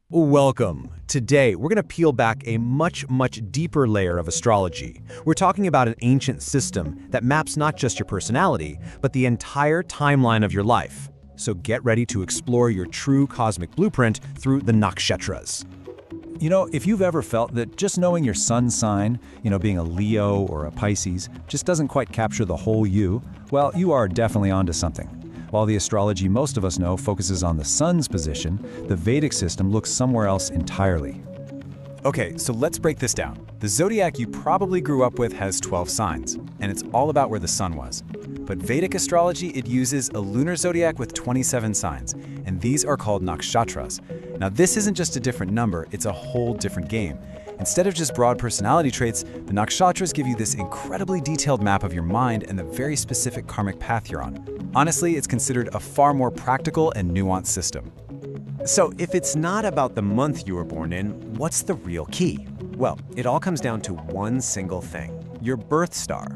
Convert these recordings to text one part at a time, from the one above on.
Welcome. Today, we're going to peel back a much deeper layer of astrology. We're talking about an ancient system that maps not just your personality, but the entire timeline of your life. So get ready to explore your true cosmic blueprint through the Nakshatras. You know, if you've ever felt that just knowing your sun sign, being a Leo or a Pisces, just doesn't quite capture the whole you, well, you are definitely onto something. While the astrology most of us know focuses on the sun's position, the Vedic system looks somewhere else entirely. Okay, so let's break this down. The zodiac you probably grew up with has 12 signs, and it's all about where the sun was. But Vedic astrology, it uses a lunar zodiac with 27 signs, and these are called Nakshatras. Now this isn't just a different number, it's a whole different game. Instead of just broad personality traits, the Nakshatras give you this incredibly detailed map of your mind and the very specific karmic path you're on. Honestly, it's considered a far more practical and nuanced system. So if it's not about the month you were born in, what's the real key? Well, it all comes down to one single thing: your birth star.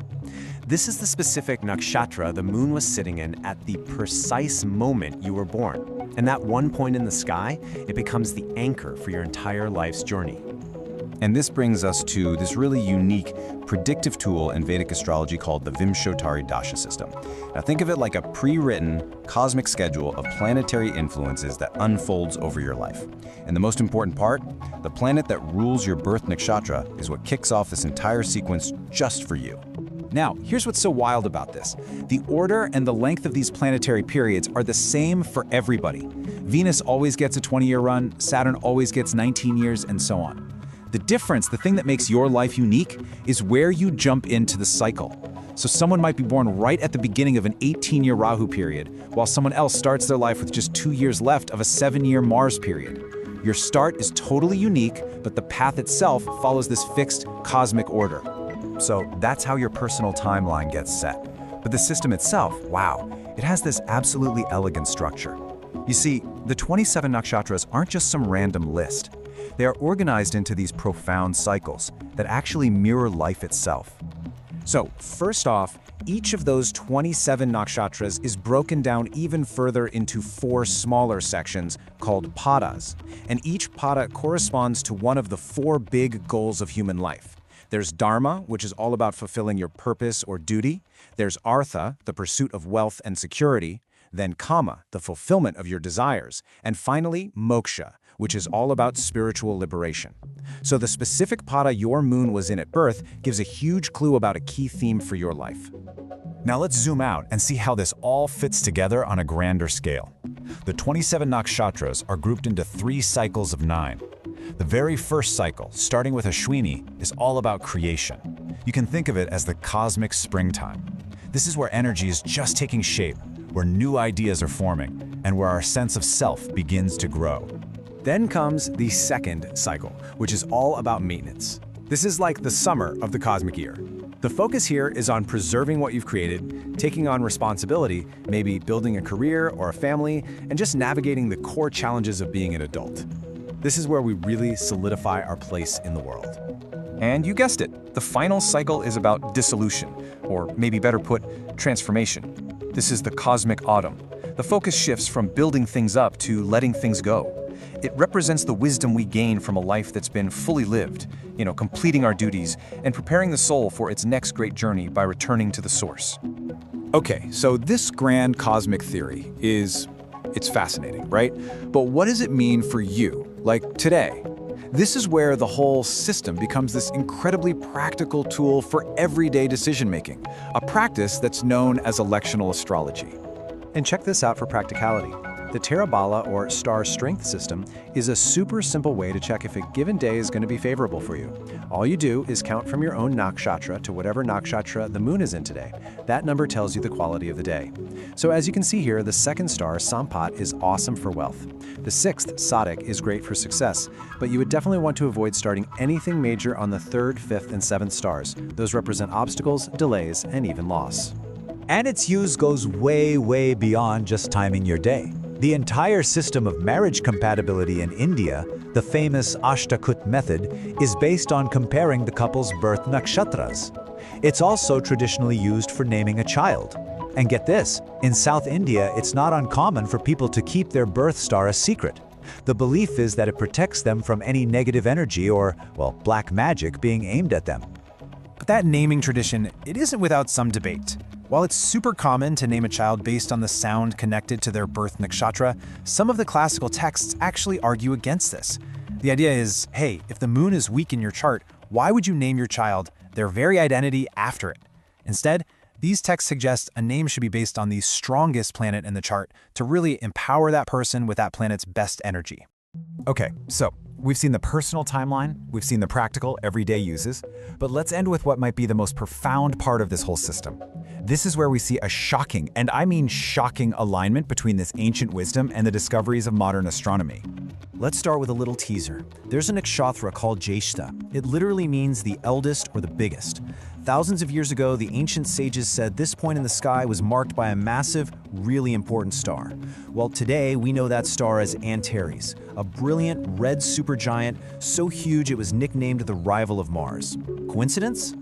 This is the specific nakshatra the moon was sitting in at the precise moment you were born. And that one point in the sky, it becomes the anchor for your entire life's journey. And this brings us to this really unique predictive tool in Vedic astrology called the Vimshottari Dasha system. Now think of it like a pre-written cosmic schedule of planetary influences that unfolds over your life. And the most important part, the planet that rules your birth nakshatra is what kicks off this entire sequence just for you. Now, here's what's so wild about this. The order and the length of these planetary periods are the same for everybody. Venus always gets a 20-year run, Saturn always gets 19 years, and so on. The difference, the thing that makes your life unique, is where you jump into the cycle. So someone might be born right at the beginning of an 18-year Rahu period, while someone else starts their life with just 2 years left of a 7-year Mars period. Your start is totally unique, but the path itself follows this fixed cosmic order. So that's how your personal timeline gets set. But the system itself, wow, it has this absolutely elegant structure. You see, the 27 nakshatras aren't just some random list. They are organized into these profound cycles that actually mirror life itself. So first off, each of those 27 nakshatras is broken down even further into 4 smaller sections called padas. And each pada corresponds to one of the 4 big goals of human life. There's dharma, which is all about fulfilling your purpose or duty. There's artha, the pursuit of wealth and security. Then kama, the fulfillment of your desires. And finally, moksha, which is all about spiritual liberation. So the specific pada your moon was in at birth gives a huge clue about a key theme for your life. Now let's zoom out and see how this all fits together on a grander scale. The 27 nakshatras are grouped into 3 cycles of 9. The very first cycle, starting with Ashwini, is all about creation. You can think of it as the cosmic springtime. This is where energy is just taking shape, where new ideas are forming, and where our sense of self begins to grow. Then comes the second cycle, which is all about maintenance. This is like the summer of the cosmic year. The focus here is on preserving what you've created, taking on responsibility, maybe building a career or a family, and just navigating the core challenges of being an adult. This is where we really solidify our place in the world. And you guessed it, the final cycle is about dissolution, or maybe better put, transformation. This is the cosmic autumn. The focus shifts from building things up to letting things go. It represents the wisdom we gain from a life that's been fully lived, completing our duties and preparing the soul for its next great journey by returning to the source. Okay, so this grand cosmic theory it's fascinating, right? But what does it mean for you, like today? This is where the whole system becomes this incredibly practical tool for everyday decision-making, a practice that's known as electional astrology. And check this out for practicality. The Terabala, or star strength system, is a super simple way to check if a given day is going to be favorable for you. All you do is count from your own nakshatra to whatever nakshatra the moon is in today. That number tells you the quality of the day. So as you can see here, the second star, Sampat, is awesome for wealth. The sixth, Sadik, is great for success, but you would definitely want to avoid starting anything major on the third, fifth, and seventh stars. Those represent obstacles, delays, and even loss. And its use goes way beyond just timing your day. The entire system of marriage compatibility in India, the famous Ashtakut method, is based on comparing the couple's birth nakshatras. It's also traditionally used for naming a child. And get this, in South India, it's not uncommon for people to keep their birth star a secret. The belief is that it protects them from any negative energy or, well, black magic being aimed at them. But that naming tradition, it isn't without some debate. While it's super common to name a child based on the sound connected to their birth nakshatra, some of the classical texts actually argue against this. The idea is, hey, if the moon is weak in your chart, why would you name your child their very identity after it? Instead, these texts suggest a name should be based on the strongest planet in the chart to really empower that person with that planet's best energy. Okay, so we've seen the personal timeline, we've seen the practical, everyday uses, but let's end with what might be the most profound part of this whole system. This is where we see a shocking, and I mean shocking, alignment between this ancient wisdom and the discoveries of modern astronomy. Let's start with a little teaser. There's a nakshatra called Jyeshta. It literally means the eldest or the biggest. Thousands of years ago, the ancient sages said this point in the sky was marked by a massive, really important star. Well, today we know that star as Antares, a brilliant red supergiant so huge it was nicknamed the rival of Mars. Coincidence?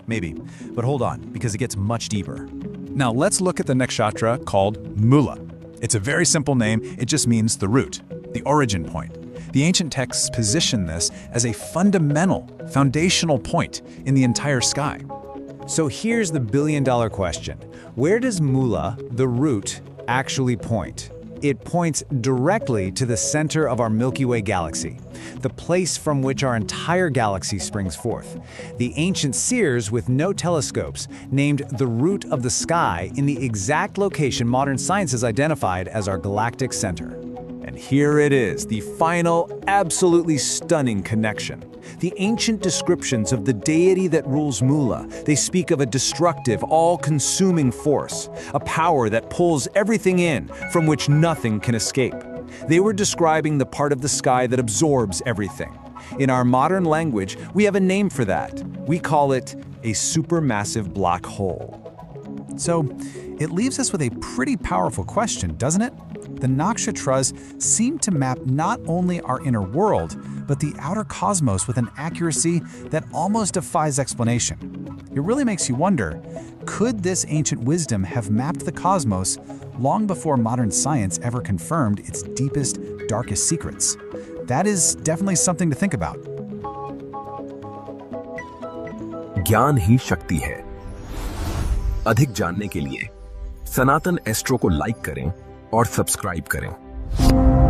Maybe. But hold on, because it gets much deeper. Now let's look at the nakshatra called Mula. It's a very simple name, it just means the root, the origin point. The ancient texts position this as a foundational point in the entire sky. So here's the billion-dollar question. Where does Mula, the root, actually point? It points directly to the center of our Milky Way galaxy, the place from which our entire galaxy springs forth. The ancient seers with no telescopes named the root of the sky in the exact location modern science has identified as our galactic center. And here it is, the final, absolutely stunning connection. The ancient descriptions of the deity that rules Mula, they speak of a destructive, all-consuming force, a power that pulls everything in, from which nothing can escape. They were describing the part of the sky that absorbs everything. In our modern language, we have a name for that. We call it a supermassive black hole. So, it leaves us with a pretty powerful question, doesn't it? The nakshatras seem to map not only our inner world, but the outer cosmos with an accuracy that almost defies explanation. It really makes you wonder, could this ancient wisdom have mapped the cosmos long before modern science ever confirmed its deepest, darkest secrets? That is definitely something to think about. ज्ञान ही शक्ति है। अधिक जानने के लिए सनातन astro को like करें और सब्सक्राइब करें।